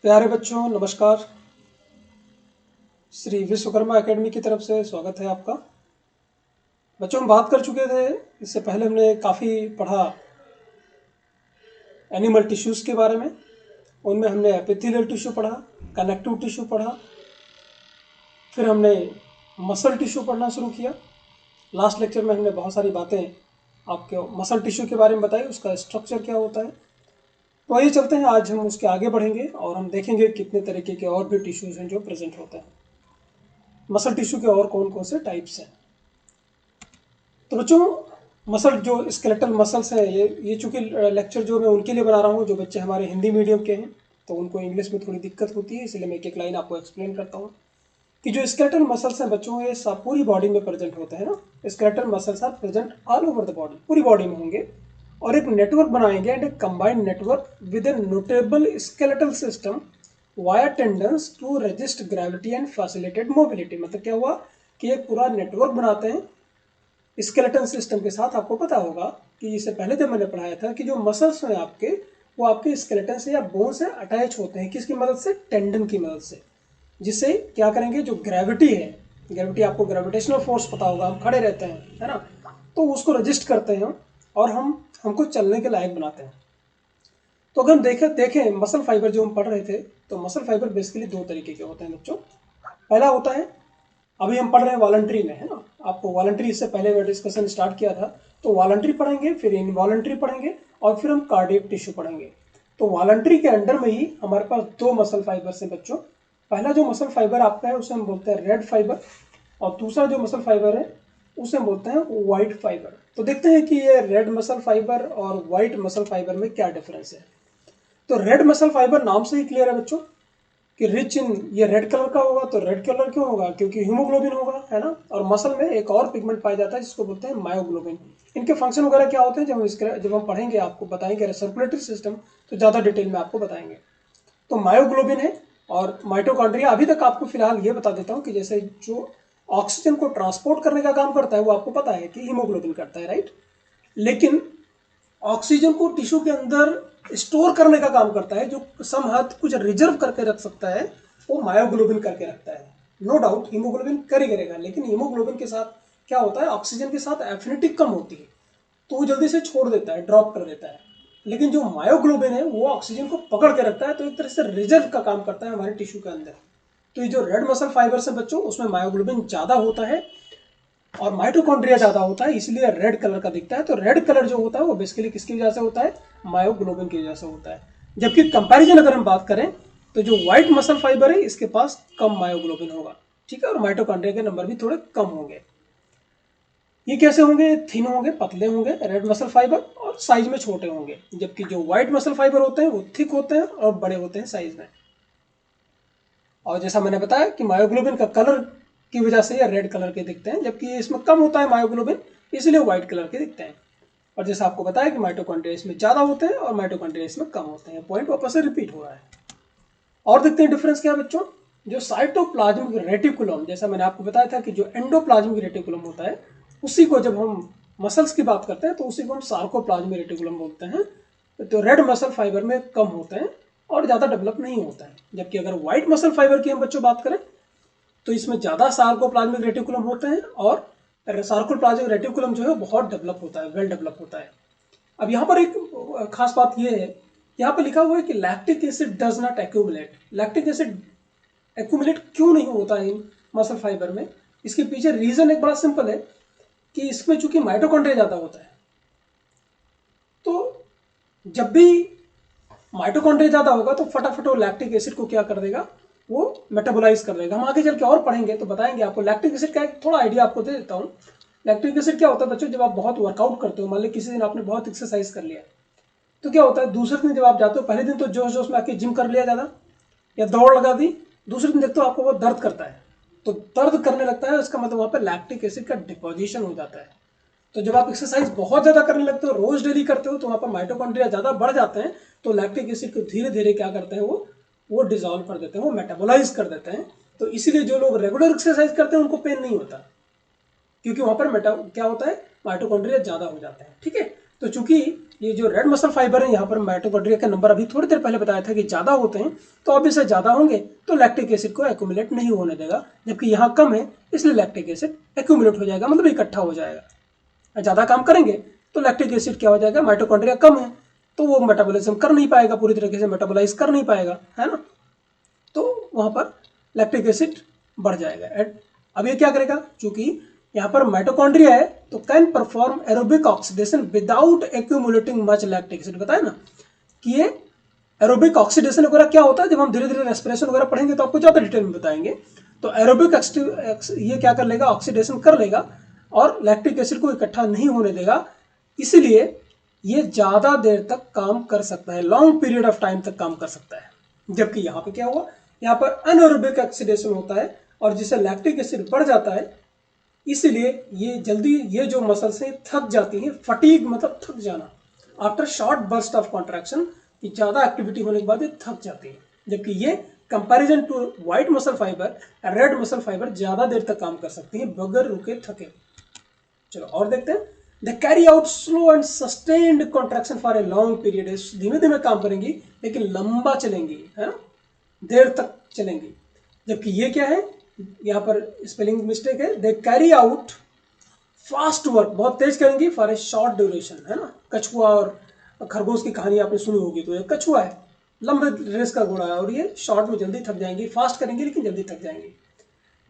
प्यारे बच्चों नमस्कार। श्री विश्वकर्मा एकेडमी की तरफ से स्वागत है आपका। बच्चों हम बात कर चुके थे, इससे पहले हमने काफ़ी पढ़ा एनिमल टिश्यूज़ के बारे में। उनमें हमने एपिथेलियल टिश्यू पढ़ा, कनेक्टिव टिश्यू पढ़ा, फिर हमने मसल टिश्यू पढ़ना शुरू किया। लास्ट लेक्चर में हमने बहुत सारी बातें आपके मसल टिश्यू के बारे में बताई, उसका स्ट्रक्चर क्या होता है। तो आइए चलते हैं, आज हम उसके आगे बढ़ेंगे और हम देखेंगे कितने तरीके के और भी टिश्यूज़ हैं जो प्रेजेंट होते हैं। मसल टिश्यू के और कौन कौन से टाइप्स हैं। तो बच्चों मसल जो स्केलेटल मसल्स हैं, ये चूँकि लेक्चर जो मैं उनके लिए बना रहा हूँ जो बच्चे हमारे हिंदी मीडियम के हैं, तो उनको इंग्लिश में थोड़ी दिक्कत होती है, इसलिए मैं एक एक लाइन आपको एक्सप्लेन करता हूँ कि जो स्केलेटल मसल्स हैं बच्चों, ये सब पूरी बॉडी में प्रेजेंट होते हैं ना। Skeletal muscles are present all over the body, पूरी बॉडी में होंगे और एक नेटवर्क बनाएंगे and a combined network with a notable skeletal system via tendons to resist gravity and facilitate mobility. मतलब क्या हुआ कि एक पूरा नेटवर्क बनाते हैं स्केलेटन सिस्टम के साथ। आपको पता होगा कि इससे पहले जब मैंने पढ़ाया था कि जो मसल्स हैं आपके, वो आपके स्केलेटन से या बोन से अटैच होते हैं। किसकी मदद से? टेंडन की मदद से। जिससे क्या करेंगे, जो ग्रेविटी है, ग्रेविटी आपको ग्रेविटेशनल फोर्स पता होगा, हम खड़े रहते हैं, है ना, तो उसको रजिस्ट करते हैं और हमको चलने के लायक बनाते हैं। तो अगर हम देखें मसल फाइबर जो हम पढ़ रहे थे, तो मसल फाइबर बेसिकली दो तरीके के होते हैं बच्चों। पहला होता है, अभी हम पढ़ रहे हैं वॉलंटरी में, है ना। आपको वॉलंटरी इससे पहले मैं डिस्कशन स्टार्ट किया था, तो वॉलंटरी पढ़ेंगे, फिर इनवॉलंटरी पढ़ेंगे और फिर हम कार्डियक टिश्यू पढ़ेंगे। तो वॉलंटरी के अंडर में ही हमारे पास दो मसल फाइबर हैं बच्चों। पहला जो मसल फाइबर आपका है उसे हम बोलते हैं रेड फाइबर, और दूसरा जो मसल फाइबर है उसे हम बोलते हैं व्हाइट फाइबर। तो देखते हैं कि ये रेड मसल फाइबर और व्हाइट मसल फाइबर में क्या डिफरेंस है। तो रेड मसल फाइबर नाम से ही क्लियर है बच्चों कि रिच इन, ये रेड कलर का होगा। तो रेड कलर क्यों होगा? क्योंकि हीमोग्लोबिन होगा, है ना। और मसल में एक और पिगमेंट पाया जाता है जिसको बोलते हैं मायोग्लोबिन। इनके फंक्शन वगैरह क्या होते हैं जब हम पढ़ेंगे आपको बताएंगे सर्कुलेटरी सिस्टम, तो ज़्यादा डिटेल में आपको बताएंगे। तो मायोग्लोबिन है और माइटोकॉन्ड्रिया। अभी तक आपको फिलहाल ये बता देता हूँ कि जैसे जो ऑक्सीजन को ट्रांसपोर्ट करने का काम करता है वो आपको पता है कि हीमोग्लोबिन करता है, राइट। लेकिन ऑक्सीजन को टिश्यू के अंदर स्टोर करने का काम करता है, जो सम हद कुछ रिजर्व करके रख सकता है, वो मायोग्लोबिन करके रखता है। नो डाउट हीमोग्लोबिन कर ही करेगा, लेकिन हीमोग्लोबिन के साथ क्या होता है, ऑक्सीजन के साथ एफिनिटी कम होती है, तो वो जल्दी से छोड़ देता है, ड्रॉप कर देता है। लेकिन जो मायोग्लोबिन है वो ऑक्सीजन को पकड़ के रखता है, तो एक तरह से रिजर्व का काम करता है हमारे टिश्यू के अंदर। तो ये जो रेड मसल फाइबर से बच्चों, उसमें मायोग्लोबिन ज़्यादा होता है और माइटोकॉन्ड्रिया ज़्यादा होता है, इसलिए रेड कलर का दिखता है। तो रेड कलर जो होता है वो बेसिकली किसकी वजह से होता है? मायोग्लोबिन की वजह से होता है। जबकि कंपैरिजन अगर हम बात करें तो जो व्हाइट मसल फाइबर है इसके पास कम मायोग्लोबिन होगा, ठीक है, और माइटोकॉन्ड्रिया के नंबर भी थोड़े कम होंगे। ये कैसे होंगे? थिन होंगे, पतले होंगे रेड मसल फाइबर, और साइज में छोटे होंगे। जबकि जो व्हाइट मसल फाइबर होते हैं वो थिक होते हैं और बड़े होते हैं साइज में। और जैसा मैंने बताया कि मायोग्लोबिन का कलर की वजह से ये रेड कलर के दिखते हैं, जबकि इसमें कम होता है मायोग्लोबिन, इसलिए व्हाइट कलर के दिखते हैं। और जैसा आपको बताया कि माइटोकॉन्ड्रिया इसमें ज़्यादा होते हैं और माइटोकॉन्ड्रिया इसमें कम होते हैं। पॉइंट वापस से रिपीट हो रहा है। और देखते हैं डिफरेंस क्या है बच्चों। जो साइटोप्लाज्मिक रेटिकुलम, जैसा मैंने आपको बताया था कि जो एंडोप्लाज्मिक रेटिकुलम होता है, उसी को जब हम मसल्स की बात करते हैं तो उसी को हम सार्कोप्लाज्मिक रेटिकुलम बोलते हैं। तो रेड मसल फाइबर में कम होते हैं और ज़्यादा डेवलप नहीं होता है। जबकि अगर व्हाइट मसल फाइबर की हम बच्चों बात करें तो इसमें ज़्यादा सार्कोप्लाज्मिक रेटिकुलम होते हैं और सार्कोप्लाज्मिक रेटिकुलम जो है बहुत डेवलप होता है, वेल डेवलप होता है। अब यहाँ पर एक खास बात यह है, यहाँ पर लिखा हुआ है कि lactic acid does not accumulate. Lactic acid accumulate क्यों नहीं होता है इन मसल फाइबर में? इसके पीछे रीजन एक बड़ा सिंपल है कि इसमें चूंकि माइटोकॉन्ड्रिया ज़्यादा होता है, तो जब भी माइटोकॉन्ड्रिया ज़्यादा होगा तो फटाफट वो लैक्टिक एसिड को क्या कर देगा, वो मेटाबोलाइज कर देगा। हम आगे चल के और पढ़ेंगे तो बताएंगे आपको। लैक्टिक एसिड का एक थोड़ा आइडिया आपको दे देता हूँ। लैक्टिक एसिड क्या होता है बच्चों, जब आप बहुत वर्कआउट करते हो, मान ली किसी दिन आपने बहुत एक्सरसाइज कर लिया, तो क्या होता है दूसरे दिन जब आप जाते हो, पहले दिन तो जोश जोश में आके जिम कर लिया ज़्यादा या दौड़ लगा दी, दूसरे दिन देखते हो आपको वो दर्द करता है। तो दर्द करने लगता है, इसका मतलब वहाँ पर लैक्टिक एसिड का डिपोजिशन हो जाता है। तो जब आप एक्सरसाइज बहुत ज़्यादा करने लगते हो, रोज डेली करते हो, तो वहाँ पर माइटोकॉन्ड्रिया ज़्यादा बढ़ जाते हैं। तो लैक्टिक एसिड को धीरे धीरे क्या करते हैं, वो डिजोल्व कर देते हैं, वो मेटाबोलाइज कर देते हैं। तो इसीलिए जो लोग रेगुलर एक्सरसाइज करते हैं उनको पेन नहीं होता, क्योंकि वहाँ पर क्या होता है, माइटोकॉन्ड्रिया ज़्यादा हो जाता है, ठीक है। तो चूंकि ये जो रेड मसल फाइबर है यहाँ पर माइटोकॉन्ड्रिया के नंबर अभी थोड़ी देर पहले बताया था कि ज़्यादा होते हैं, तो अब इसे ज़्यादा होंगे तो लैक्टिक एसिड को एक्यूमुलेट नहीं होने देगा, जबकि यहाँ कम है इसलिए लैक्टिक एसिड एक्यूमुलेट हो जाएगा, मतलब इकट्ठा हो जाएगा। ज़्यादा काम करेंगे तो लैक्टिक एसिड क्या हो जाएगा, माइटोकॉन्ड्रिया कम है तो वो मेटाबॉलिज्म कर नहीं पाएगा, पूरी तरीके से मेटाबोलाइज कर नहीं पाएगा, है ना, तो वहाँ पर लैक्टिक एसिड बढ़ जाएगा। अब ये क्या करेगा, चूंकि यहाँ पर माइटोकॉन्ड्रिया है तो can perform aerobic oxidation without accumulating much lactic acid. बताया ना कि ये एरोबिक ऑक्सीडेशन वगैरह क्या होता है, जब हम धीरे धीरे रेस्पिरेशन वगैरह पढ़ेंगे तो आपको ज़्यादा डिटेल में बताएंगे। तो एरोबिक ये क्या कर लेगा, ऑक्सीडेशन कर लेगा और लैक्टिक एसिड को इकट्ठा नहीं होने देगा, इसलिए ये ज़्यादा देर तक काम कर सकता है, लॉन्ग पीरियड ऑफ टाइम तक काम कर सकता है। जबकि यहाँ पे क्या हुआ, यहाँ पर अनएरोबिक ऑक्सीडेशन होता है और जिससे लैक्टिक एसिड बढ़ जाता है, इसलिए ये जल्दी ये जो मसल्स हैं थक जाती हैं, फटीग मतलब थक जाना after short burst of contraction, कि ज़्यादा एक्टिविटी होने के बाद ये थक जाती है। जबकि ये comparison to white muscle fibre, red muscle fibre ज़्यादा देर तक काम कर सकती है बगैर रुके थके। चलो और देखते हैं, they carry out slow and sustained contraction for a long period, धीमे धीमे काम करेंगी लेकिन लंबा चलेंगी, है ना, देर तक चलेंगी। जबकि ये क्या है, यहाँ पर स्पेलिंग मिस्टेक है, they carry out fast work, बहुत तेज करेंगी फॉर ए शॉर्ट ड्यूरेशन, है ना। कछुआ और खरगोश की कहानी आपने सुनी होगी, तो ये कछुआ है, लंबे रेस का घोड़ा है और ये शॉर्ट में जल्दी थक जाएंगी, फास्ट करेंगी लेकिन जल्दी थक जाएंगी।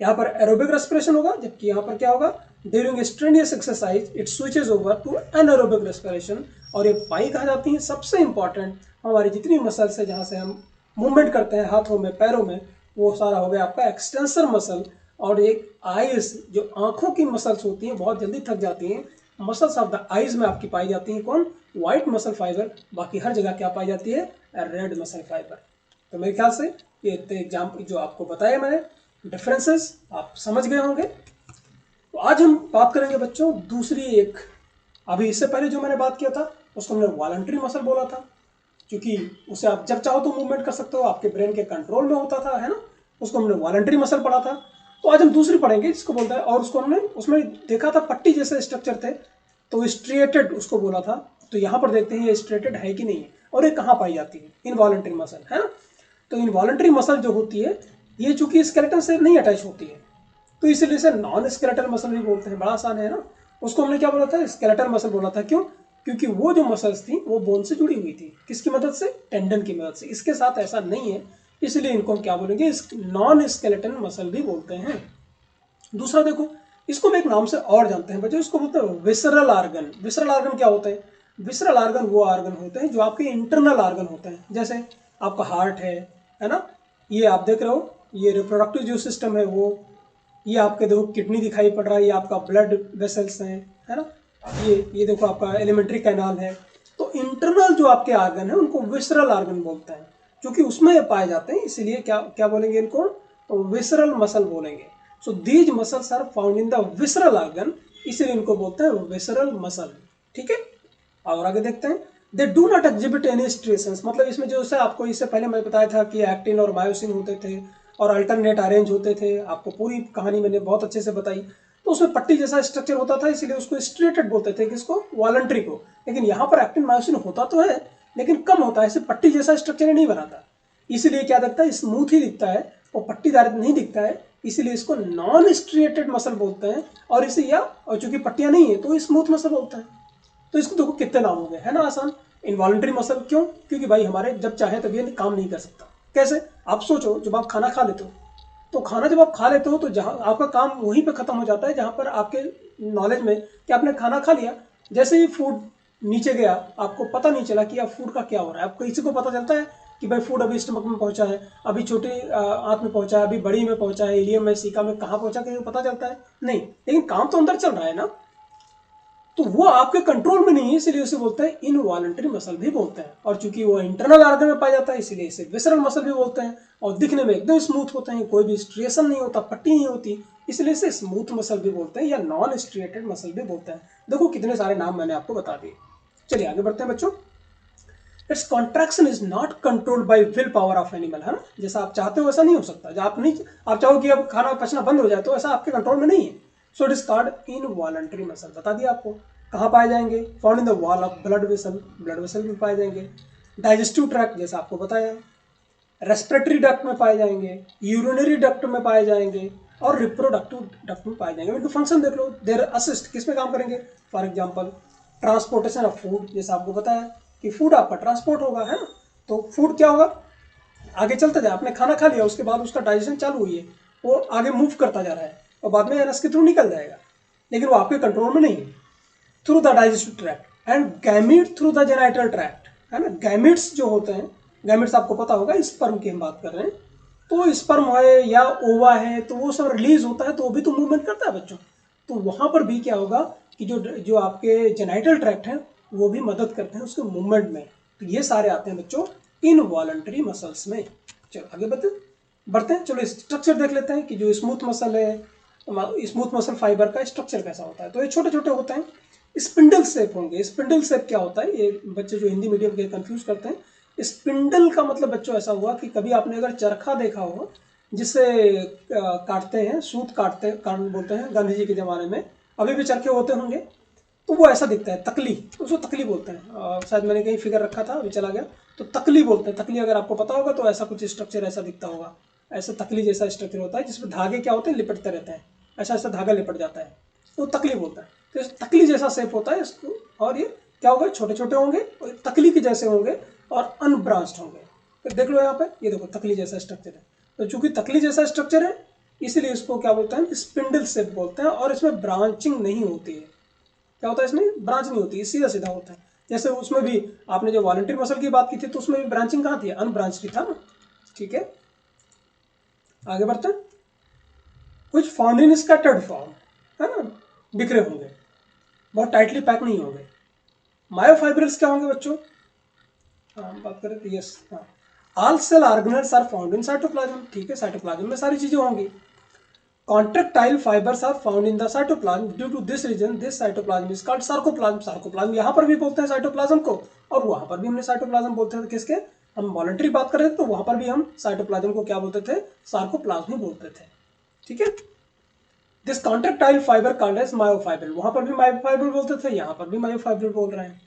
यहाँ पर एरोबिक रेस्पिरेशन होगा, जबकि यहाँ पर क्या होगा, during strenuous exercise it switches over to anaerobic respiration. और ये पाई कहा जाती है सबसे इंपॉर्टेंट, हमारी जितनी मसल्स है जहाँ से हम मूवमेंट करते हैं हाथों में पैरों में, वो सारा हो गया आपका एक्सटेंसर मसल। और एक आइज, जो आंखों की मसल्स होती हैं बहुत जल्दी थक जाती हैं, मसल्स ऑफ द आइज में आपकी पाई जाती हैं कौन, व्हाइट मसल फाइबर। बाकी हर जगह क्या पाई जाती है, रेड मसल फाइबर। तो मेरे ख्याल से ये एग्जाम जो आपको बताया मैंने डिफरेंसेस आप समझ गए होंगे। तो आज हम बात करेंगे बच्चों दूसरी एक, अभी इससे पहले जो मैंने बात किया था उसको हमने वॉलंटरी मसल बोला था, क्योंकि उसे आप जब चाहो तो मूवमेंट कर सकते हो, आपके ब्रेन के कंट्रोल में होता था, है ना, उसको हमने वॉलंटरी मसल पढ़ा था। तो आज हम दूसरी पढ़ेंगे जिसको बोलता है, और उसको हमने उसमें देखा था पट्टी जैसे स्ट्रक्चर थे तो स्ट्रेटेड उसको बोला था। तो यहाँ पर देखते हैं ये स्ट्रेटेड है कि नहीं है और ये कहाँ पाई जाती है, इनवॉलंटरी मसल, है ना। तो इनवॉलंटरी मसल जो होती है ये चूंकि स्केलेटन से नहीं अटैच होती है तो इसलिए इसे नॉन स्केलेटल मसल भी बोलते हैं, बड़ा आसान है ना। उसको हमने क्या बोला था, स्केलेटल मसल बोला था। क्यों, क्योंकि वो जो मसल्स थी वो बोन से जुड़ी हुई थी, किसकी मदद से, टेंडन की मदद से। इसके साथ ऐसा नहीं है, इसलिए इनको हम क्या बोलेंगे, नॉन स्केलेटन मसल भी बोलते हैं। दूसरा देखो, इसको हम एक नाम से और जानते हैं बच्चों, इसको बोलते हैं विसरल आर्गन। विसरल आर्गन क्या होते हैं, विसरल आर्गन वो आर्गन होते हैं जो आपके इंटरनल आर्गन होते हैं, जैसे आपका हार्ट है ना, ये आप देख रहे हो, ये रिप्रोडक्टिव जो सिस्टम है वो, ये आपके देखो किडनी दिखाई पड़ रहा है, ये आपका ब्लड वेसल्स हैं, है ना, ये देखो आपका एलिमेंट्री कैनाल है। तो इंटरनल जो आपके आर्गन है उनको विसरल आर्गन बोलते हैं, क्योंकि उसमें पाए जाते हैं, इसीलिए क्या क्या बोलेंगे इनको, तो विसरल मसल बोलेंगे। So these muscles are found in the visceral organ, इसीलिए इनको बोलते हैं विसरल मसल। ठीक है, और आगे देखते हैं, they do not exhibit any stresses, मतलब इसमें जो है आपको इससे पहले मैं बताया था कि एक्टिन और मायोसिन होते थे और अल्टरनेट अरेंज होते थे, आपको पूरी कहानी मैंने बहुत अच्छे से बताई। तो उसमें पट्टी जैसा स्ट्रक्चर होता था, इसीलिए उसको स्ट्रेटेड बोलते थे, किसको, वॉलंटरी को। लेकिन यहाँ पर एक्टिन मायोसिन होता तो है लेकिन कम होता है, इसे पट्टी जैसा स्ट्रक्चर नहीं बनाता, इसीलिए क्या दिखता है, स्मूथ ही दिखता है, वो पट्टीदार नहीं दिखता है, इसीलिए इसको नॉन स्ट्रेटेड मसल बोलते हैं। और इसे या और चूंकि पट्टियां नहीं है तो स्मूथ मसल बोलते हैं। तो इसको देखो कितने नाम हो गए, है ना, आसान। इनवॉलंटरी मसल क्यों, क्योंकि भाई हमारे जब चाहे तभी ये काम नहीं कर सकता। कैसे, आप सोचो, जब आप खाना खा लेते हो तो खाना जब आप खा लेते हो तो जहाँ आपका काम वहीं पे खत्म हो जाता है जहाँ पर आपके नॉलेज में कि आपने खाना खा लिया, जैसे ही फूड नीचे गया आपको पता नहीं चला कि अब फूड का क्या हो रहा है। आपको किसी को पता चलता है कि भाई फूड अभी स्टमक में पहुंचा है, अभी छोटी आंत में पहुंचा है, अभी बड़ी में पहुंचा है, इलियम में, सीका में, कहाँ पहुंचा किसी को पता चलता है नहीं, लेकिन काम तो अंदर चल रहा है ना। तो वो आपके कंट्रोल में नहीं है, इसलिए उसे बोलते हैं इनवॉलंटरी मसल भी बोलते हैं। और चूंकि वो इंटरनल आर्गन में पाया जाता है इसीलिए इसे विसरल मसल भी बोलते हैं। और दिखने में एकदम स्मूथ होते हैं, कोई भी स्ट्रेसन नहीं होता, पट्टी नहीं होती, इसलिए इसे स्मूथ मसल भी बोलते हैं या नॉन स्ट्रेटेड मसल भी बोलते हैं। देखो कितने सारे नाम मैंने आपको बता दिए। चलिए आगे बढ़ते हैं बच्चों। It's contraction is not controlled by will power of animal, है ना, जैसा आप चाहते हो वैसा नहीं हो सकता। जब आप चाहो कि अब खाना पचना बंद हो जाए तो ऐसा आपके कंट्रोल में नहीं है। So it is called involuntary muscle, बता दिया आपको। कहाँ पाए जाएंगे? Found in the wall of blood vessel, blood vessel में पाए जाएंगे। डाइजेस्टिव ट्रैक्ट जैसा आपको बताया, रेस्पिरेटरी डक्ट में पाए जाएंगे, यूरिनरी डक्ट में पाए जाएंगे और रिप्रोडक्टिव डक्ट में पाए जाएंगे। इनका फंक्शन देख लो, देर असिस्ट किस में काम करेंगे? For example transportation of food, जैसा आपको बताया कि फूड आपका ट्रांसपोर्ट होगा, है ना। तो फूड क्या होगा? आगे चलता जाए, आपने खाना खा लिया, उसके बाद उसका डाइजेशन चालू हुई है, वो आगे मूव करता जा रहा है और बाद में एनएस के थ्रू निकल जाएगा, लेकिन वो आपके कंट्रोल में नहीं है। Through the digestive tract and gamete through the genital tract, है ना। गैमीट्स जो होते हैं, गैमीट्स आपको पता होगा, स्पर्म की हम बात कर रहे हैं, तो स्पर्म है या ओवा है तो वो सब रिलीज होता है, तो वो भी तो मूवमेंट करता है बच्चों। तो वहां पर भी क्या होगा कि जो जो आपके जेनाइटल ट्रैक्ट हैं वो भी मदद करते हैं उसके मूवमेंट में। तो ये सारे आते हैं बच्चों इनवॉलंटरी मसल्स में। चलो आगे बढ़ते हैं। चलो स्ट्रक्चर देख लेते हैं कि जो स्मूथ मसल है, स्मूथ मसल फाइबर का स्ट्रक्चर कैसा होता है। तो ये छोटे छोटे होते हैं, स्पिंडल शेप होंगे। स्पिंडल शेप क्या होता है, ये बच्चे जो हिंदी मीडियम के कंफ्यूज करते हैं। स्पिंडल का मतलब बच्चों ऐसा हुआ कि कभी आपने अगर चरखा देखा हो जिससे काटते हैं, सूत काटते बोलते हैं, गांधी जी के ज़माने में अभी भी चरखे होते होंगे, तो वो ऐसा दिखता है, तकली, उसको तकली बोलते हैं। शायद मैंने कहीं फिगर रखा था, अभी चला गया, तो तकली बोलते हैं। तकली अगर आपको पता होगा तो ऐसा कुछ स्ट्रक्चर ऐसा दिखता होगा, ऐसा तकली जैसा स्ट्रक्चर होता है जिसमें धागे क्या होते हैं, लिपटते रहते हैं, ऐसा ऐसा धागा लिपट जाता है, तो तकली बोलता है। तो इस तकली जैसा शेप होता है इसको, और ये क्या होगा, छोटे छोटे होंगे और तकली के जैसे होंगे और अनब्रांच्ड होंगे। तो देख लो यहाँ पे, ये देखो तकली जैसा स्ट्रक्चर है। तो चूंकि तकली जैसा स्ट्रक्चर है इसीलिए इसको क्या बोलते हैं, स्पिंडल शेप बोलते हैं। और इसमें ब्रांचिंग नहीं होती है। क्या होता है, इसमें ब्रांच नहीं होती, सीधा सीधा होता है। जैसे उसमें भी आपने जो वॉलंटरी मसल की बात की थी तो उसमें भी ब्रांचिंग कहाँ थी, अनब्रांच्ड था ना। ठीक है, आगे बढ़ते हैं। कुछ फाउंड इन स्कैटर्ड फॉर्म, है ना, बिखरे होंगे, बहुत टाइटली पैक नहीं होंगे। मायोफाइब्रिल्स क्या होंगे बच्चों, बात करें तो yes, all cell organelles are found in cytoplasm. ठीक है, साइटोप्लाज्म में सारी चीजें होंगी। Contractile fibres are found in the cytoplasm, due to this reason this cytoplasm is called sarcoplasm. Sarcoplasm यहाँ पर भी बोलते हैं साइटोप्लाज्म को, और वहां पर भी हमने साइटोप्लाज्म बोलते थे। किसके, हम वॉलंटरी बात कर रहे थे तो वहां पर भी हम साइटोप्लाज्म को क्या बोलते थे, सार्कोप्लाज्म ही बोलते थे। ठीक है, this contractile fibre called as myofibril, वहां पर भी मायोफाइब्रिल बोलते थे, यहाँ पर भी मायोफाइब्रिल बोल रहे हैं।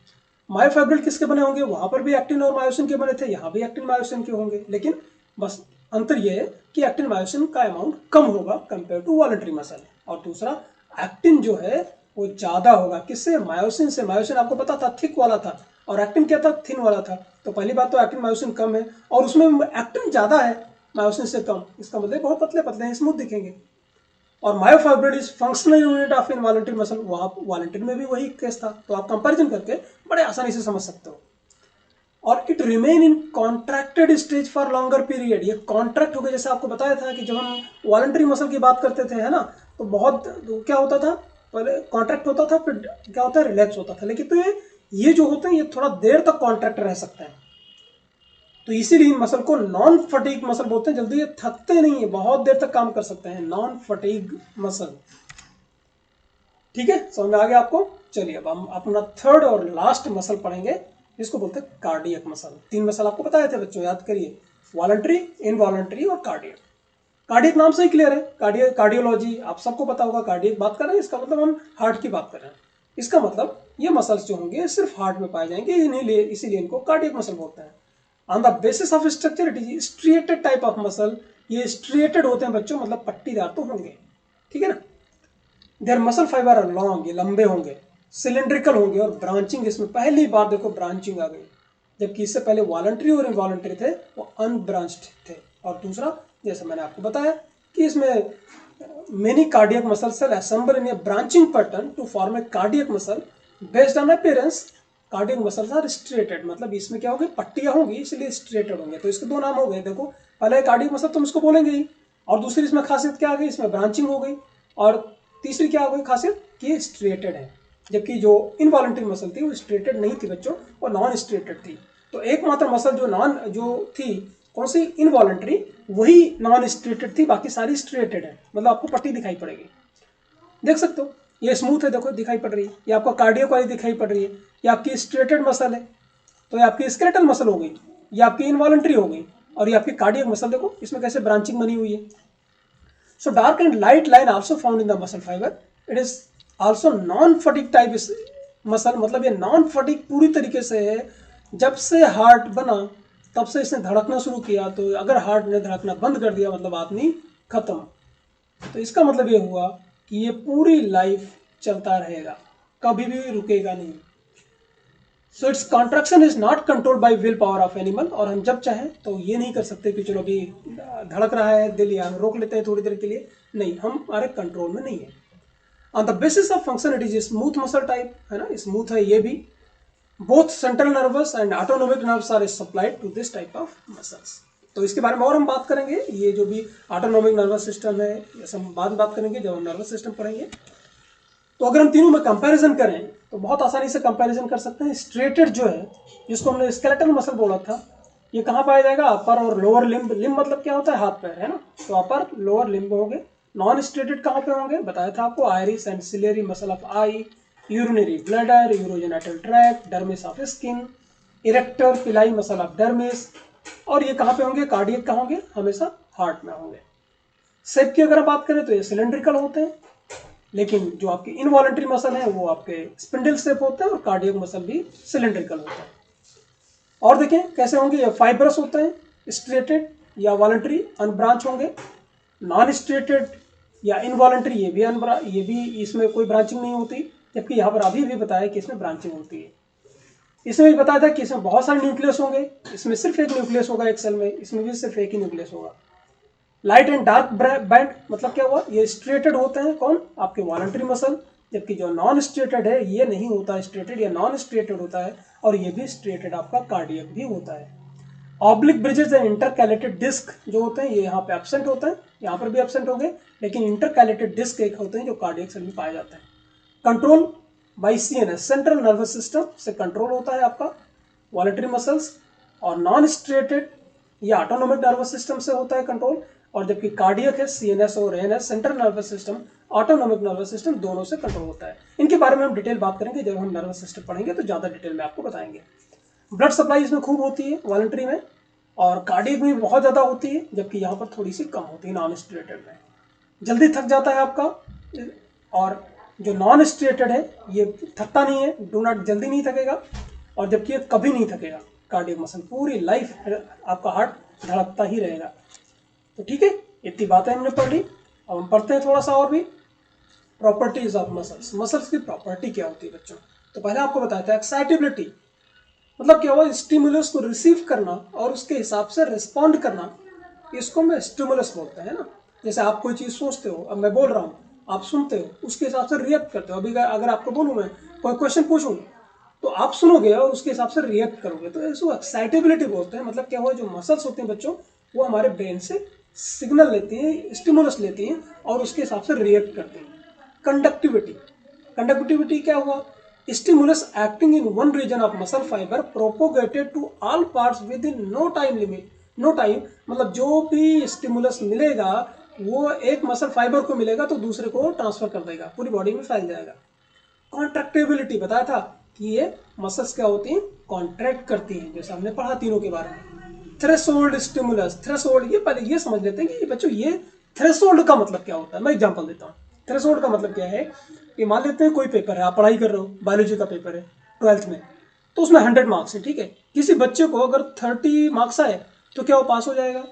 मायोफाइब्रिल किसके बने होंगे, वहां पर भी एक्टिन और मायोसिन के बने थे, यहाँ भी एक्टिन मायोसिन के होंगे, लेकिन बस अंतर यह है कि एक्टिन मायोसिन का अमाउंट कम होगा कंपेयर टू वॉलंटरी मसल, और दूसरा एक्टिन जो है वो ज्यादा होगा किससे, मायोसिन से। मायोसिन आपको पता था थिक वाला था और एक्टिन क्या था, थिन वाला था। तो पहली बात तो एक्टिन मायोसिन कम है और उसमें एक्टिन ज्यादा है मायोसिन से कम, इसका मतलब बहुत पतले पतले हैं, स्मूथ दिखेंगे। और myofibril is functional unit of involuntary muscle, वहां वॉलंटरी में भी वही केस था। तो आप कंपैरिजन करके बड़े आसानी से समझ सकते हो। और it remain in contracted stage for longer period, ये कॉन्ट्रैक्ट हो गया, जैसे आपको बताया था कि जब हम वॉलंटरी मसल की बात करते थे, है ना, तो बहुत तो क्या होता था, पहले कॉन्ट्रैक्ट होता था, फिर क्या होता है, रिलैक्स होता था। लेकिन तो ये जो होते हैं ये थोड़ा देर तक कॉन्ट्रैक्ट रह सकते हैं, तो इसीलिए इन मसल को नॉन फटीग मसल बोलते हैं। जल्दी ये थकते नहीं है, बहुत देर तक काम कर सकते हैं, नॉन फटीग मसल। ठीक है, समझ में आ गया आपको। चलिए अब हम अपना थर्ड और लास्ट मसल पढ़ेंगे, जिसको बोलते हैं कार्डियक मसल। 3 मसल आपको बताए थे बच्चों, याद करिए, वॉलंटरी, इनवॉलंटरी और कार्डियक। कार्डियक नाम से ही क्लियर है, कार्डियोलॉजी आप सबको पता होगा। कार्डियक बात कर रहे हैं, इसका मतलब हम हार्ट की बात कर रहे हैं। इसका मतलब ये मसल्स जो होंगे सिर्फ हार्ट में पाए जाएंगे, इसीलिए इनको कार्डियक मसल बोलते हैं। On the basis of structure it is striated type of muscle, ये स्ट्रिएटेड होते हैं बच्चों, मतलब पट्टीदार तो होंगे। ठीक है ना, their muscle fibre are long, ये लंबे होंगे, सिलेंड्रिकल होंगे और ब्रांचिंग, इसमें पहली बार देखो ब्रांचिंग आ गई, जबकि इससे पहले वॉलंटरी और इनवॉलंटरी थे वो अनब्रांच्ड थे। और दूसरा, जैसे मैंने आपको बताया कि इसमें many cardiac muscle cell assemble in a branching pattern to form a cardiac muscle based on appearance. Cardiac muscles are striated, मतलब इसमें क्या होगी, पट्टियां होंगी इसलिए स्ट्रेटेड होंगे। तो इसके 2 नाम हो गए, देखो पहले कार्डियक मसल तुम इसको बोलेंगे ही, और दूसरी इसमें खासियत क्या आ गई, इसमें ब्रांचिंग हो गई, और तीसरी क्या हो गई खासियत कि स्ट्रेटेड है। जबकि जो इनवॉलंटरी मसल थी वो स्ट्रेटेड नहीं थी बच्चों, वो नॉन स्ट्रेटेड थी। तो एकमात्र मसल जो थी कौन सी, इनवॉलंटरी, वही नॉन स्ट्रेटेड थी, बाकी सारी स्ट्रेटेड है, मतलब आपको पट्टी दिखाई पड़ेगी। देख सकते हो ये स्मूथ है, देखो दिखाई पड़ रही है, ये आपका कार्डियक वाली दिखाई पड़ रही है, ये आपकी स्ट्रेटेड मसल है, तो ये आपकी स्केलेटल मसल हो गई, ये आपकी इनवॉलंटरी हो गई, और ये आपकी कार्डियक मसल, देखो इसमें कैसे ब्रांचिंग बनी हुई है। So dark and light line also found in the muscle fibre, it is also known fatigue type muscle, मतलब ये नॉन फटीग पूरी तरीके से है। जब से हार्ट बना तब से इसने धड़कना शुरू किया, तो अगर हार्ट ने धड़कना बंद कर दिया मतलब आदमी खत्म। तो इसका मतलब ये हुआ कि ये पूरी लाइफ चलता रहेगा, कभी भी रुकेगा नहीं। So it's contraction is not controlled by will power of animal. और हम जब चाहें तो ये नहीं कर सकते कि चलो अभी धड़क रहा है दिल या रोक लेते हैं थोड़ी देर के लिए, नहीं, हमारे कंट्रोल में नहीं है। On the basis of function it is smooth muscle type, है ना, स्मूथ है ये भी। Both central nervous and autonomic nerves are supplied to this type of muscles. तो इसके बारे में और हम बात करेंगे, ये जो भी ऑटोनोमिक नर्वस सिस्टम है ये सब बाद में बात करेंगे जब हम नर्वस सिस्टम पढ़ेंगे। तो अगर हम तीनों में कंपैरिजन करें तो बहुत आसानी से कंपैरिजन कर सकते हैं। स्ट्रेटेड जो है, जिसको हमने स्केलेटल मसल बोला था, ये कहाँ पाया जाएगा? अपर और लोअर लिम्ब। लिम्ब मतलब क्या होता है? हाथ पैर, है ना। तो अपर लोअर लिम्ब होंगे। नॉन स्ट्रेटेड कहाँ पे होंगे? बताया था आपको, iris and ciliary muscle of I, urinary bladder, urogenital tract, dermis of skin, erector पिलाई मसल ऑफ डर्मिस। और ये कहाँ पे होंगे? कार्डियक कहाँ होंगे? हमेशा हार्ट में होंगे। शेप की अगर बात करें तो ये सिलेंड्रिकल होते हैं, लेकिन जो आपके इनवॉलंटरी मसल हैं वो आपके स्पिंडल शेप होते हैं, और कार्डियक मसल भी सिलेंड्रिकल होता है। और देखें कैसे होंगे, ये फाइब्रस होते हैं, स्ट्रेटेड या वॉलंटरी अनब्रांच होंगे। नॉन स्ट्रेटेड या इनवॉलंटरी ये भी इसमें कोई ब्रांचिंग नहीं होती, जबकि यहाँ पर अभी भी बताया कि इसमें ब्रांचिंग होती है। इसमें भी बताया था कि इसमें बहुत सारे न्यूक्लियस होंगे, इसमें सिर्फ एक न्यूक्लियस होगा एक सेल में, इसमें भी सिर्फ एक ही न्यूक्लियस होगा। लाइट एंड डार्क बैंड मतलब क्या हुआ? ये स्ट्रेटेड होते हैं, कौन? आपके वॉलंटरी मसल, जबकि जो नॉन स्ट्रेटेड है ये नहीं होता स्ट्रेटेड, या नॉन स्ट्रेटेड होता है, और ये भी स्ट्रेटेड आपका कार्डियक भी होता है। Oblique bridges and intercalated disc जो होते हैं ये यहाँ पे एब्सेंट होते हैं, यहाँ पर भी एब्सेंट होंगे, लेकिन इंटरकैलेटेड डिस्क एक होते हैं जो कार्डियक सेल में पाए जाते हैं। Control by CNS, central nervous system से कंट्रोल होता है आपका वॉलंटरी मसल्स, और नॉन स्ट्रेटेड या ऑटोनोमिक नर्वस सिस्टम से होता है कंट्रोल, और जबकि कार्डियक है सीएनएस और ANS, central nervous system, autonomic nervous system, दोनों से कंट्रोल होता है। इनके बारे में हम डिटेल बात करेंगे जब हम नर्वस सिस्टम पढ़ेंगे, तो ज़्यादा डिटेल में आपको बताएंगे। ब्लड सप्लाई इसमें खूब होती है वॉलंटरी में, और कार्डियक में बहुत ज़्यादा होती है, जबकि यहाँ पर थोड़ी सी कम होती है नॉन स्ट्रेटेड में। जल्दी थक जाता है आपका, और जो नॉन स्ट्रेटेड है ये थकता नहीं है, डू नॉट, जल्दी नहीं थकेगा, और जबकि ये कभी नहीं थकेगा। कार्डियक मसल पूरी लाइफ आपका हार्ट धड़कता ही रहेगा। तो ठीक है, इतनी बातें हमने पढ़ ली। अब हम पढ़ते हैं थोड़ा सा और भी, प्रॉपर्टीज ऑफ मसल्स। मसल्स की प्रॉपर्टी क्या होती है बच्चों? तो पहले आपको बताया था एक्साइटेबिलिटी, मतलब क्या हुआ? स्टिमुलस को रिसीव करना और उसके हिसाब से रिस्पॉन्ड करना, इसको मैं स्टिमुलस बोलते हैं ना। जैसे आप कोई चीज़ सोचते हो, अब मैं बोल रहा हूँ, आप सुनते हो, उसके हिसाब से रिएक्ट करते हो। अभी अगर आपको बोलूँ, मैं कोई क्वेश्चन पूछूँ तो आप सुनोगे और उसके हिसाब से रिएक्ट करोगे, तो इसको एक्साइटेबिलिटी बोलते हैं। मतलब क्या हुआ? जो मसल्स होते हैं बच्चों, वो हमारे ब्रेन से सिग्नल लेती हैं, स्टिमुलस लेती हैं, और उसके हिसाब से रिएक्ट करती हैं। कंडक्टिविटी, कंडक्टिविटी क्या हुआ? Stimulus acting in one region of muscle fibre propagated to all parts with in no time limit. No time मतलब जो भी स्टिमुलस मिलेगा वो एक मसल फाइबर को मिलेगा तो दूसरे को ट्रांसफर कर देगा, पूरी बॉडी में फैल जाएगा। कॉन्ट्रैक्टिबिलिटी बताया था कि ये मसल्स क्या होती हैं? कॉन्ट्रैक्ट करती हैं, जैसे हमने पढ़ा तीनों के बारे में। थ्रेशोल्ड स्टिमुलस, थ्रेशोल्ड, ये पहले ये समझ लेते हैं कि बच्चों ये थ्रेशोल्ड का मतलब क्या होता है। मैं एग्जांपल देता हूँ। थ्रेशोल्ड का मतलब क्या है? ये मान लेते हैं कोई पेपर है, आप पढ़ाई कर रहे हो, बायोलॉजी का पेपर है 12th में, तो उसमें 100 मार्क्स है, ठीक है। किसी बच्चे को अगर 30 मार्क्स आए तो क्या वो पास हो जाएगा?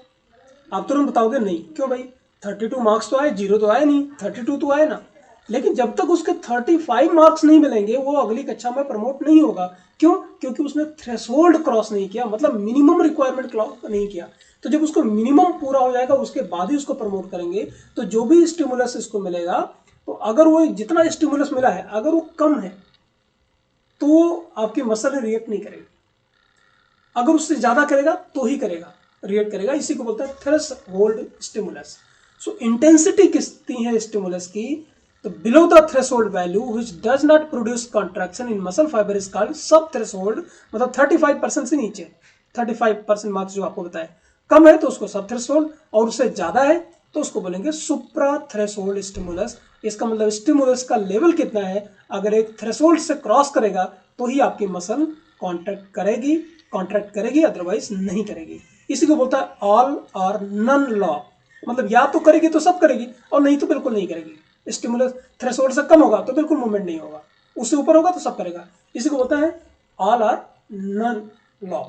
आप तुरंत बताओगे नहीं। क्यों भाई? 32 मार्क्स तो आए, 0 तो आए नहीं, 32 तो आए ना। लेकिन जब तक उसके 35 मार्क्स नहीं मिलेंगे वो अगली कक्षा में प्रमोट नहीं होगा। क्यों? क्योंकि उसने थ्रेशोल्ड क्रॉस नहीं किया, मतलब मिनिमम रिक्वायरमेंट क्रॉस नहीं किया। तो जब उसको मिनिमम पूरा हो जाएगा उसके बाद ही उसको प्रमोट करेंगे। तो जो भी स्टिमुलस इसको मिलेगा, तो अगर वो जितना स्टिमुलस मिला है अगर वो कम है तो आपकी मसल रिएक्ट नहीं करेगी, अगर उससे ज्यादा करेगा तो ही करेगा, रिएक्ट करेगा। इसी को बोलते हैं थ्रेशोल्ड स्टिमुलस। सो इंटेंसिटी कितनी है स्टिमुलस की? तो below the threshold value which does not produce contraction in muscle fibre is called सब थ्रेशोल्ड, मतलब 35% से नीचे, 35% मार्क्स जो आपको बताया, कम है तो उसको सब थ्रेशोल्ड, और उससे ज्यादा है तो उसको बोलेंगे सुप्रा थ्रेशोल्ड स्टिमुलस। इसका मतलब स्टिमुलस का लेवल कितना है, अगर एक थ्रेशोल्ड से क्रॉस करेगा तो ही आपकी मसल कॉन्ट्रैक्ट करेगी, अदरवाइज नहीं करेगी। इसी को बोलता है ऑल और नन लॉ, मतलब या तो करेगी तो सब करेगी और नहीं तो बिल्कुल नहीं करेगी। स्टिमुलस थ्रेशोल्ड से कम होगा तो बिल्कुल मूवमेंट नहीं होगा, उससे ऊपर होगा तो सब करेगा। इसी को बोलता है all or none law.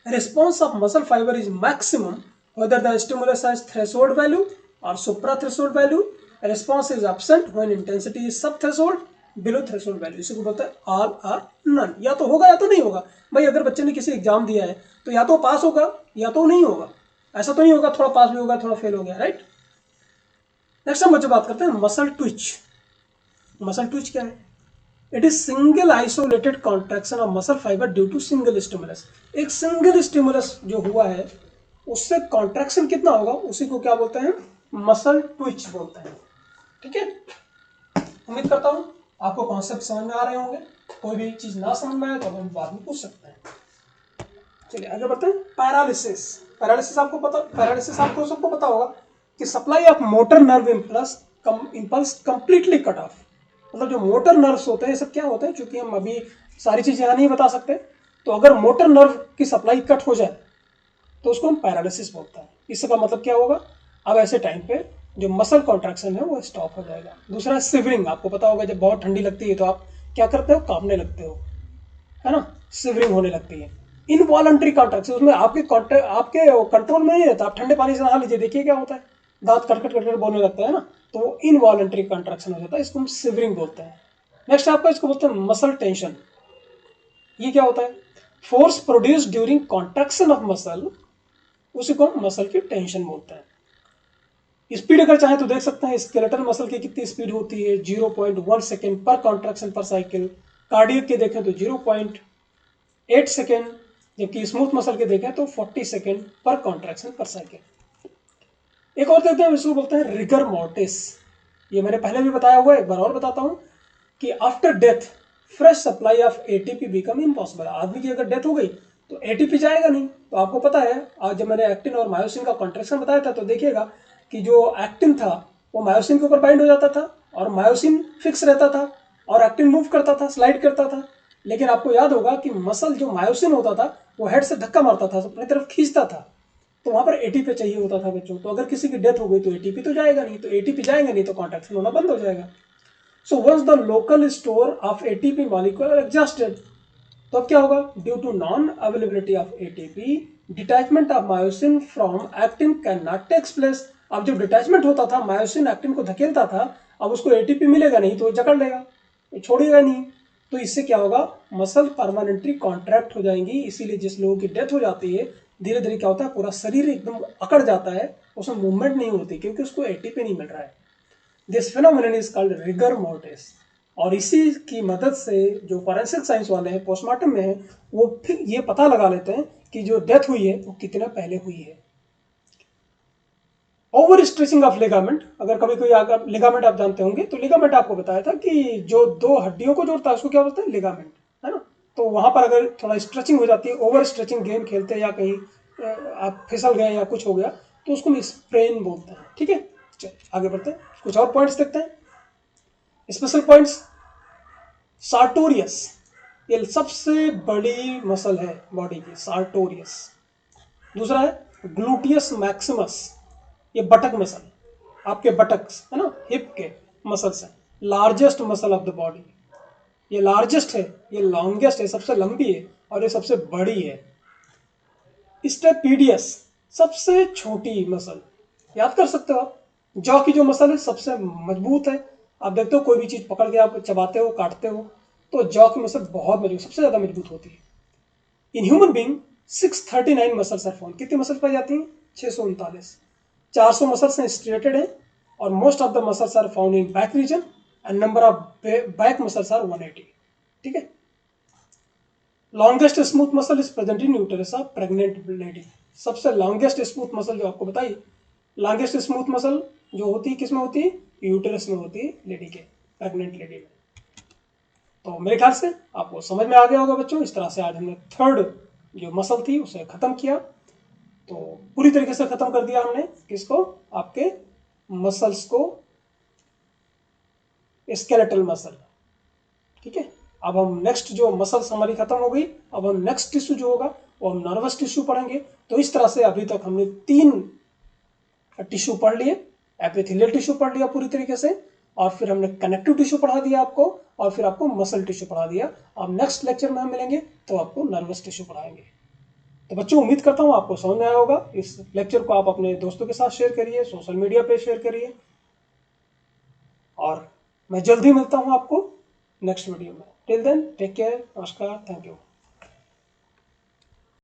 Response of muscle fiber is maximum whether the stimulus has threshold value or supra threshold value. Response is absent when intensity is sub threshold, below threshold value. इसी को बोलते हैं all or none। या तो होगा या तो नहीं होगा। भाई अगर बच्चे ने किसी एग्जाम दिया है तो या तो पास होगा या तो नहीं होगा। ऐसा तो नहीं होगा थोड़ा पास भी होगा थोड़ा फेल हो गया, राइट। नेक्स्ट हम बच्चे बात करते हैं मसल ट्विच। मसल ट्विच क्या है? It is single isolated contraction of muscle fibre due to single stimulus. एक सिंगल स्टिमुलस जो हुआ है उससे कॉन्ट्रैक्शन कितना होगा उसी को क्या बोलते हैं? मसल ट्विच बोलते हैं। ठीक है, उम्मीद करता हूं आपको कॉन्सेप्ट समझ में आ रहे होंगे। कोई भी चीज ना समझ में आए तो हम बाद में पूछ सकते हैं। चलिए आगे बढ़ते हैं। पैरालिसिस। पैरालिसिस आपको सबको पता होगा कि supply of motor nerve impulse completely cut off. मतलब जो मोटर नर्व्स होते हैं ये सब क्या होते हैं, चूंकि हम अभी सारी चीजें यहाँ नहीं बता सकते, तो अगर मोटर नर्व की सप्लाई कट हो जाए तो उसको हम पैरालिसिस बोलते हैं। इसका मतलब क्या होगा? अब ऐसे टाइम पे जो मसल कॉन्ट्रैक्शन है वो स्टॉप हो जाएगा। दूसरा सिवरिंग। आपको पता होगा जब बहुत ठंडी लगती है तो आप क्या करते हो? कांपने लगते हो, है ना, सिवरिंग होने लगती है। इनवॉलंटरी कॉन्ट्रैक्शन, उसमें आपके कंट्रोल में नहीं रहता। आप ठंडे पानी से नहा लीजिए, देखिए क्या होता है, दांत कट बोलने लगता है ना, तो वो इनवॉलंटरी कॉन्ट्रैक्शन हो जाता है, इसको हम सिवरिंग बोलते हैं। नेक्स्ट आपका इसको बोलते हैं मसल टेंशन। ये क्या होता है? Force produce during contraction of muscle, उसी को हम मसल की टेंशन बोलते हैं। स्पीड अगर चाहे तो देख सकते हैं स्केलेटल मसल की कितनी स्पीड होती है, 0.1 सेकेंड पर कॉन्ट्रैक्शन पर साइकिल। कार्डियक के देखें तो 0.8 सेकेंड, जबकि स्मूथ मसल के देखें तो 40 सेकेंड पर कॉन्ट्रैक्शन पर साइकिल। एक और देखते हैं, इसको बोलते हैं रिगर मोर्टिस। ये मैंने पहले भी बताया हुआ है, एक बार और बताता हूं कि after death fresh supply of ATP become impossible. आदमी की अगर डेथ हो गई तो एटीपी जाएगा नहीं। तो आपको पता है आज जब मैंने एक्टिन और मायोसिन का कॉन्ट्रैक्शन बताया था तो देखिएगा कि जो एक्टिन था वो मायोसिन के ऊपर बाइंड हो जाता था और मायोसिन फिक्स रहता था और एक्टिन मूव करता था, स्लाइड करता था। लेकिन आपको याद होगा कि मसल जो मायोसिन होता था वो हेड से धक्का मारता था, अपनी तरफ खींचता था, तो वहां पर एटीपी चाहिए होता था बच्चों। तो अगर किसी की डेथ हो गई तो एटीपी तो जाएगा नहीं, तो एटीपी जाएगा नहीं तो कॉन्ट्रैक्शन होना बंद हो जाएगा। So once the local store of ATP molecule are exhausted, तो अब क्या होगा? Due to non availability of ATP detachment of myosin from actin can not takes place. अब जब डिटैचमेंट होता था, मायोसिन एक्टिन को धकेलता था, अब उसको एटीपी मिलेगा नहीं तो जकड़ लेगा, छोड़ेगा नहीं। तो इससे क्या होगा? मसल परमानेंटली कॉन्ट्रैक्ट हो जाएंगी। इसीलिए जिस लोगों की डेथ हो जाती है धीरे धीरे क्या होता है, पूरा शरीर एकदम अकड़ जाता है, उसमें मूवमेंट नहीं होती क्योंकि उसको एटीपी नहीं मिल रहा है। This phenomenon is called rigor mortis. और इसी की मदद से जो फॉरेंसिक साइंस वाले हैं, पोस्टमार्टम में हैं, वो फिर ये पता लगा लेते हैं कि जो डेथ हुई है वो कितना पहले हुई है। Over stretching of ligament. अगर कभी कोई अगर लिगामेंट आप जानते होंगे तो लिगामेंट आपको बताया था कि जो दो हड्डियों को जोड़ता है उसको क्या बोलते हैं? लिगामेंट, है ना। तो वहां पर अगर थोड़ा स्ट्रेचिंग हो जाती है, ओवर स्ट्रेचिंग, गेम खेलते या कहीं आप फिसल गए या कुछ हो गया तो उसको हम स्प्रेन बोलते हैं। ठीक है, चलिए आगे बढ़ते हैं, कुछ और पॉइंट्स देखते हैं। Special points. सार्टोरियस, ये सबसे बड़ी मसल है बॉडी की, सार्टोरियस। दूसरा है ग्लूटियस मैक्सिमस, ये बटक मसल, आपके बटक्स है ना, हिप के मसल्स हैं। Largest muscle of the body, ये लार्जेस्ट है, ये लॉन्गेस्ट है, सबसे लंबी है और ये सबसे बड़ी है। स्टेपीडियस, सबसे छोटी मसल, याद कर सकते हो आप। जॉ की जो मसल है सबसे मजबूत है। आप देखते हो कोई भी चीज पकड़ के आप चबाते हो, काटते हो, तो जॉ की मसल बहुत मजबूत, सबसे ज्यादा मजबूत होती है। In human being 639 muscles are found. कितनी मसल पाई जाती हैं? 639। 400 मसल्स स्ट्रेटेड है और most of the muscles are found in back region and number of back muscles are 180। ठीक है। Longest smooth muscle is present in uterus of pregnant lady. सबसे longest smooth muscle जो आपको बताई, लॉन्गेस्ट स्मूथ मसल जो होती है किसमें होती है? यूटेरस में होती है, लेडी के, प्रेग्नेंट लेडी में। तो मेरे ख्याल से आपको समझ में आ गया होगा बच्चों। इस तरह से आज हमने थर्ड जो मसल थी उसे खत्म किया, तो पूरी तरीके से खत्म कर दिया हमने किसको? आपके मसल्स को, स्केलेटल मसल। ठीक है, अब हम नेक्स्ट जो मसल्स हमारी खत्म हो गई, अब हम नेक्स्ट टिश्यू जो होगा वो हम नर्वस टिश्यू पढ़ेंगे। तो इस तरह से अभी तक हमने 3 टिश्यू पढ़ लिए। एपिथेलियल टिश्यू पढ़ लिया पूरी तरीके से, और फिर हमने कनेक्टिव टिश्यू पढ़ा दिया आपको, और फिर आपको मसल टिश्यू पढ़ा दिया। अब नेक्स्ट लेक्चर में हम मिलेंगे तो आपको नर्वस टिश्यू पढ़ाएंगे। तो बच्चों उम्मीद करता हूँ आपको समझ में आया होगा। इस लेक्चर को आप अपने दोस्तों के साथ शेयर करिए, सोशल मीडिया पे शेयर करिए, और मैं जल्दी मिलता हूँ आपको नेक्स्ट वीडियो में। टिल देन टेक केयर, नमस्कार, थैंक यू।